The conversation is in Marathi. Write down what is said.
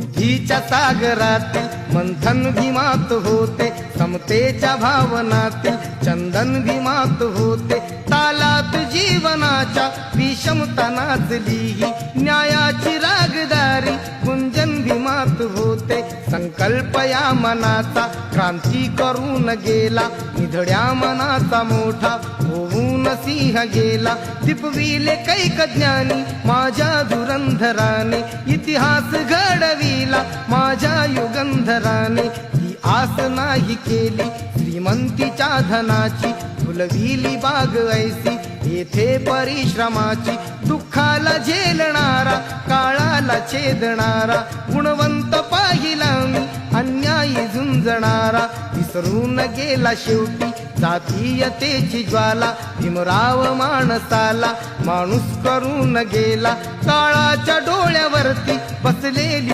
बुद्धीच्या सागरातील मंथन भीमात होते, समतेच्या भावनातील चंदन भीमात होते, तालात जीवनाच्या विषमता नाचली, न्यायाची रागदारी गुंजन भीमात होते। संकल्प या मनाचा क्रांती करून गेला, निधड्या मनाचा मोठा होऊन सिंह गेला। दिपविले कैक ज्ञानी माझ्या धुरंधराने, इतिहास घडविला माझ्या युगंधराने। ती आस नाही केली श्रीमंतीच्या धनाची, फुलविली बाग ऐसी येथे परिश्रमाची। दुःखाला झेलणारा काळाला छेदणारा, गुणवंत पाहिला मी अन्यायी झुंजणारा। विसरून गेला शेवटी जातीयतेची ज्वाला, भीमराव माणसाला माणूस करून गेला। काळाच्या डोळ्यावरती बसलेली